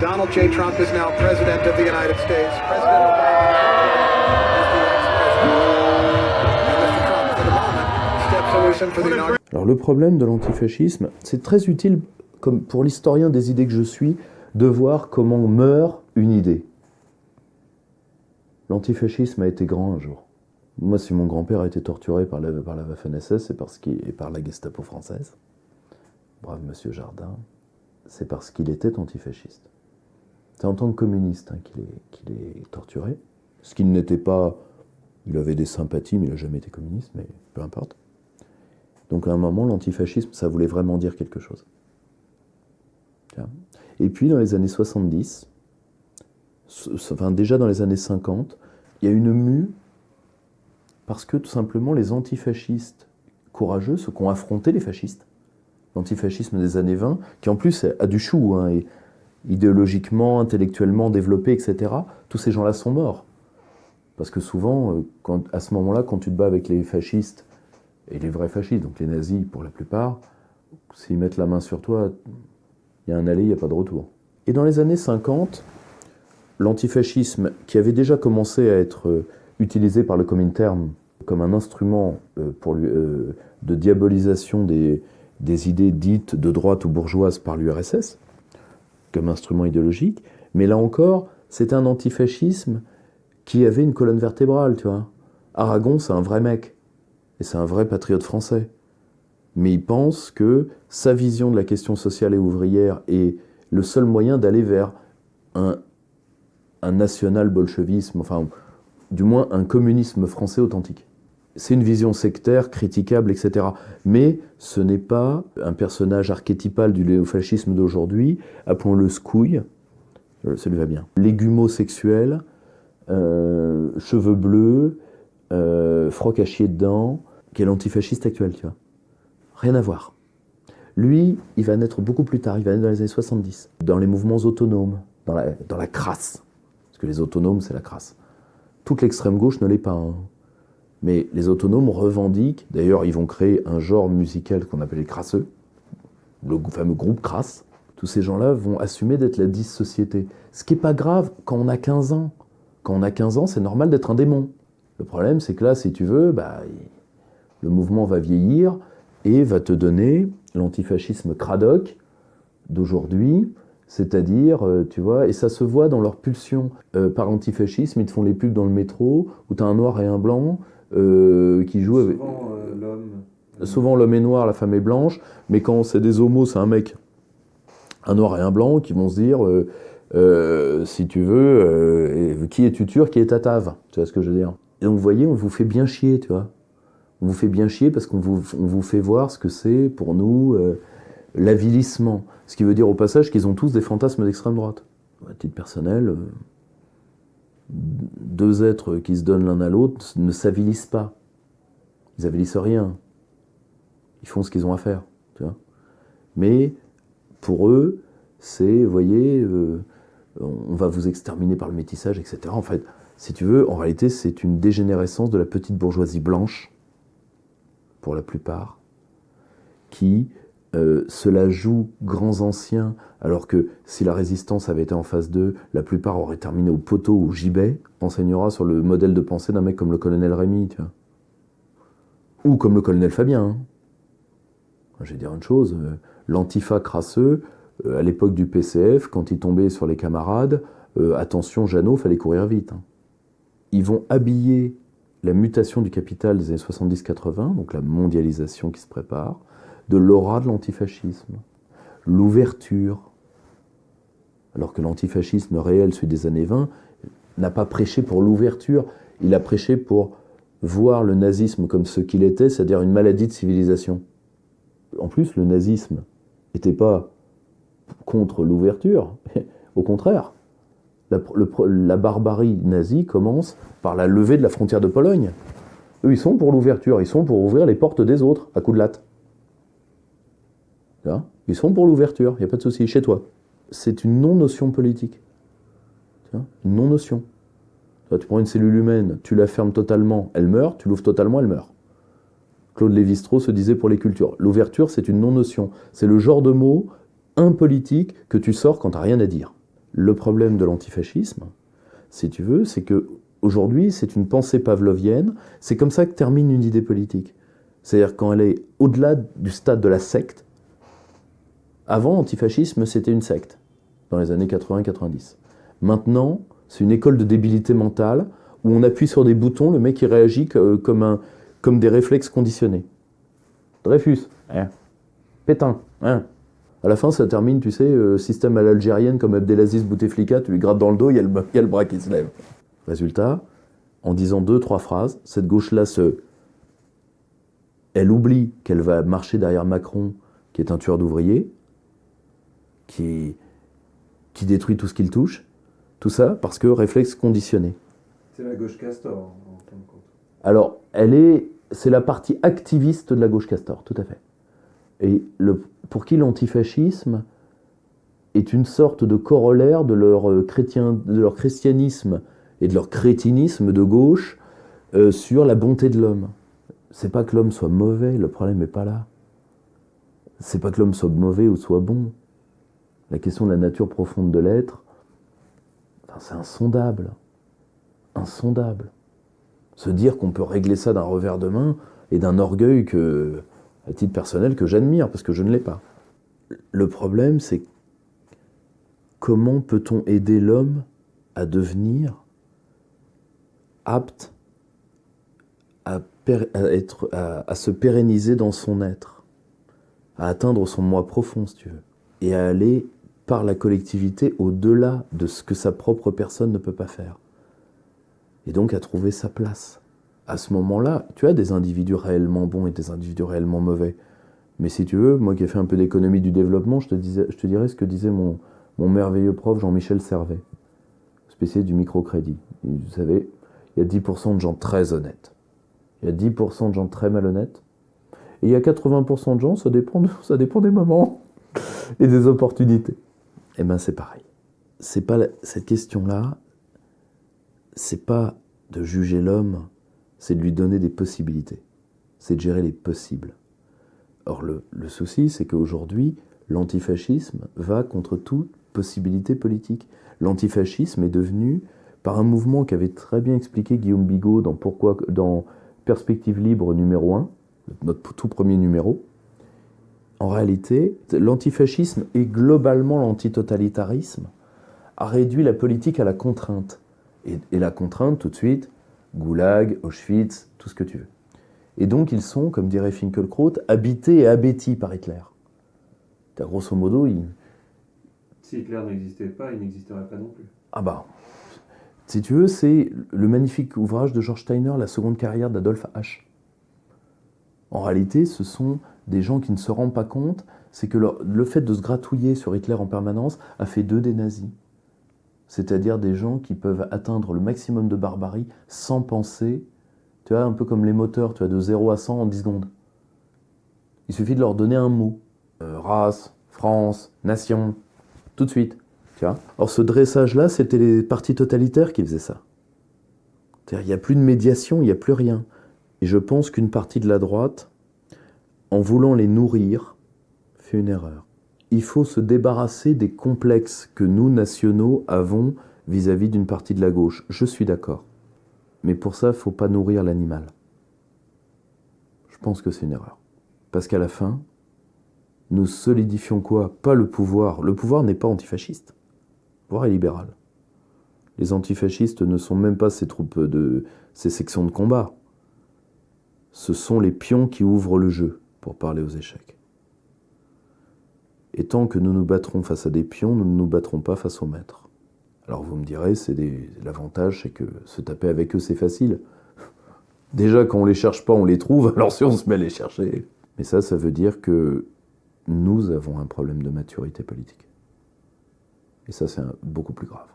Donald J. Trump is now president of the United States. President Obama is the ex-president. And Mr. Trump, for the moment, steps away for the inauguration. Alors le problème de l'antifascisme, c'est très utile, comme pour l'historien des idées que je suis, de voir comment meurt une idée. L'antifascisme a été grand un jour. Moi, si mon grand-père a été torturé par la Waffen-SS, et par la Gestapo française, brave monsieur Jardin, c'est parce qu'il était antifasciste. C'est en tant que communiste qu'il est torturé. Ce qu'il n'était pas, il avait des sympathies, mais il n'a jamais été communiste, mais peu importe. Donc à un moment, l'antifascisme, ça voulait vraiment dire quelque chose. Et puis dans les années 70, enfin déjà dans les années 50, il y a une mue parce que tout simplement les antifascistes courageux, ceux qui ont affronté les fascistes, l'antifascisme des années 20, qui en plus a du chou, hein, et idéologiquement, intellectuellement développé, etc., tous ces gens-là sont morts. Parce que souvent, à ce moment-là, quand tu te bats avec les fascistes, et les vrais fascistes, donc les nazis pour la plupart, s'ils mettent la main sur toi, il y a un aller, il n'y a pas de retour. Et dans les années 50, l'antifascisme, qui avait déjà commencé à être utilisé par le Comintern comme un instrument de diabolisation des idées dites de droite ou bourgeoises par l'URSS, comme instrument idéologique, mais là encore, c'est un antifascisme qui avait une colonne vertébrale, tu vois. Aragon, c'est un vrai mec, et c'est un vrai patriote français. Mais il pense que sa vision de la question sociale et ouvrière est le seul moyen d'aller vers un national-bolchevisme, enfin, du moins un communisme français authentique. C'est une vision sectaire, critiquable, etc. Mais ce n'est pas un personnage archétypal du néofascisme d'aujourd'hui, appelons-le Scouille, ça lui va bien. Légumosexuel, cheveux bleus, froc à chier dedans, qui est l'antifasciste actuel, tu vois. Rien à voir. Lui, il va naître beaucoup plus tard, il va naître dans les années 70, dans les mouvements autonomes, dans la crasse. Parce que les autonomes, c'est la crasse. Toute l'extrême gauche ne l'est pas, hein. Mais les autonomes revendiquent, d'ailleurs ils vont créer un genre musical qu'on appelle les crasseux, le fameux groupe crasse. Tous ces gens-là vont assumer d'être la dys-société. Ce qui n'est pas grave quand on a 15 ans. Quand on a 15 ans, c'est normal d'être un démon. Le problème, c'est que là, si tu veux, le mouvement va vieillir et va te donner l'antifascisme cradoc d'aujourd'hui, c'est-à-dire, tu vois, et ça se voit dans leur pulsion par antifascisme. Ils te font les pubs dans le métro où tu as un noir et un blanc qui jouent avec... Souvent l'homme est noir, la femme est blanche, mais quand c'est des homos, c'est un mec, un noir et un blanc, qui vont se dire, si tu veux, qui est tuture, qui est tatave, tu vois ce que je veux dire. Et donc vous voyez, on vous fait bien chier, tu vois. On vous fait bien chier parce qu'on vous fait voir ce que c'est pour nous l'avilissement. Ce qui veut dire au passage qu'ils ont tous des fantasmes d'extrême droite. À titre personnel, deux êtres qui se donnent l'un à l'autre ne s'avilissent pas. Ils avilissent rien. Ils font ce qu'ils ont à faire, tu vois. Mais pour eux, c'est, vous voyez, on va vous exterminer par le métissage, etc. En fait, si tu veux, en réalité, c'est une dégénérescence de la petite bourgeoisie blanche, pour la plupart, qui se la joue grands anciens, alors que si la résistance avait été en phase 2, la plupart auraient terminé au poteau ou au gibet. Enseignera sur le modèle de pensée d'un mec comme le colonel Rémy, tu vois. Ou comme le colonel Fabien. Hein. Je vais dire une chose, l'antifa crasseux, à l'époque du PCF, quand il tombait sur les camarades, attention Jeannot, fallait courir vite. Hein. Ils vont habiller la mutation du capital des années 70-80, donc la mondialisation qui se prépare, de l'aura de l'antifascisme, l'ouverture. Alors que l'antifascisme réel, celui des années 20, n'a pas prêché pour l'ouverture, il a prêché pour voir le nazisme comme ce qu'il était, c'est-à-dire une maladie de civilisation. En plus, le nazisme n'était pas contre l'ouverture, au contraire. La barbarie nazie commence par la levée de la frontière de Pologne. Eux, ils sont pour l'ouverture, ils sont pour ouvrir les portes des autres, à coups de latte. Là, ils sont pour l'ouverture, il n'y a pas de souci, chez toi. C'est une non-notion politique. Une non-notion. Tu prends une cellule humaine, tu la fermes totalement, elle meurt, tu l'ouvres totalement, elle meurt. Claude Lévi-Strauss se disait pour les cultures, l'ouverture, c'est une non-notion. C'est le genre de mot impolitique que tu sors quand tu n'as rien à dire. Le problème de l'antifascisme, si tu veux, c'est que aujourd'hui, c'est une pensée pavlovienne. C'est comme ça que termine une idée politique. C'est-à-dire quand elle est au-delà du stade de la secte. Avant, l'antifascisme, c'était une secte, dans les années 80-90. Maintenant, c'est une école de débilité mentale où on appuie sur des boutons, le mec il réagit comme des réflexes conditionnés. Dreyfus, hein. Pétain, hein. À la fin, ça termine, tu sais, système à l'algérienne comme Abdelaziz Bouteflika, tu lui grattes dans le dos, il y a le bras qui se lève. Résultat, en disant 2-3 phrases, cette gauche-là elle oublie qu'elle va marcher derrière Macron, qui est un tueur d'ouvriers, qui détruit tout ce qu'il touche, tout ça parce que réflexe conditionné. C'est la gauche Castor, en fin de compte. Alors, c'est la partie activiste de la gauche Castor, tout à fait. Et pour qui l'antifascisme est une sorte de corollaire de leur christianisme et de leur crétinisme de gauche sur la bonté de l'homme. C'est pas que l'homme soit mauvais, le problème n'est pas là. C'est pas que l'homme soit mauvais ou soit bon. La question de la nature profonde de l'être, c'est insondable. Insondable. Se dire qu'on peut régler ça d'un revers de main et d'un orgueil à titre personnel, que j'admire, parce que je ne l'ai pas. Le problème, c'est comment peut-on aider l'homme à devenir apte à se pérenniser dans son être, à atteindre son moi profond, si tu veux, et à aller par la collectivité au-delà de ce que sa propre personne ne peut pas faire. Et donc à trouver sa place. À ce moment-là, tu as des individus réellement bons et des individus réellement mauvais. Mais si tu veux, moi qui ai fait un peu d'économie du développement, je te dirais ce que disait mon merveilleux prof Jean-Michel Servet, spécialiste du microcrédit. Vous savez, il y a 10% de gens très honnêtes. Il y a 10% de gens très malhonnêtes. Et il y a 80% de gens, ça dépend des moments et des opportunités. Eh bien, c'est pareil. Cette question-là, c'est pas de juger l'homme, c'est de lui donner des possibilités. C'est de gérer les possibles. Or, le souci, c'est qu'aujourd'hui, l'antifascisme va contre toute possibilité politique. L'antifascisme est devenu, par un mouvement qu'avait très bien expliqué Guillaume Bigot dans Perspective Libre numéro 1, notre tout premier numéro, en réalité, l'antifascisme et globalement l'antitotalitarisme a réduit la politique à la contrainte. Et la contrainte, tout de suite, Goulag, Auschwitz, tout ce que tu veux. Et donc ils sont, comme dirait Finkielkraut, habités et abêtis par Hitler. Grosso modo, Si Hitler n'existait pas, il n'existerait pas non plus. Ah bah, si tu veux, c'est le magnifique ouvrage de George Steiner, La seconde carrière d'Adolf H. En réalité, ce sont des gens qui ne se rendent pas compte, c'est que le fait de se gratouiller sur Hitler en permanence a fait d'eux des nazis. C'est-à-dire des gens qui peuvent atteindre le maximum de barbarie sans penser, tu vois, un peu comme les moteurs, tu vois, de 0 à 100 en 10 secondes. Il suffit de leur donner un mot. Race, France, nation, tout de suite. Tu vois. Or ce dressage-là, c'était les partis totalitaires qui faisaient ça. C'est-à-dire, il n'y a plus de médiation, il n'y a plus rien. Et je pense qu'une partie de la droite, en voulant les nourrir, fait une erreur. Il faut se débarrasser des complexes que nous, nationaux, avons vis-à-vis d'une partie de la gauche. Je suis d'accord. Mais pour ça, il ne faut pas nourrir l'animal. Je pense que c'est une erreur. Parce qu'à la fin, nous solidifions quoi? Pas le pouvoir. Le pouvoir n'est pas antifasciste. Le pouvoir est libéral. Les antifascistes ne sont même pas ces sections de combat. Ce sont les pions qui ouvrent le jeu, pour parler aux échecs. Et tant que nous nous battrons face à des pions, nous ne nous battrons pas face aux maîtres. Alors vous me direz, l'avantage, c'est que se taper avec eux, c'est facile. Déjà, quand on les cherche pas, on les trouve, alors si on se met à les chercher. Mais ça veut dire que nous avons un problème de maturité politique. Et ça, c'est beaucoup plus grave.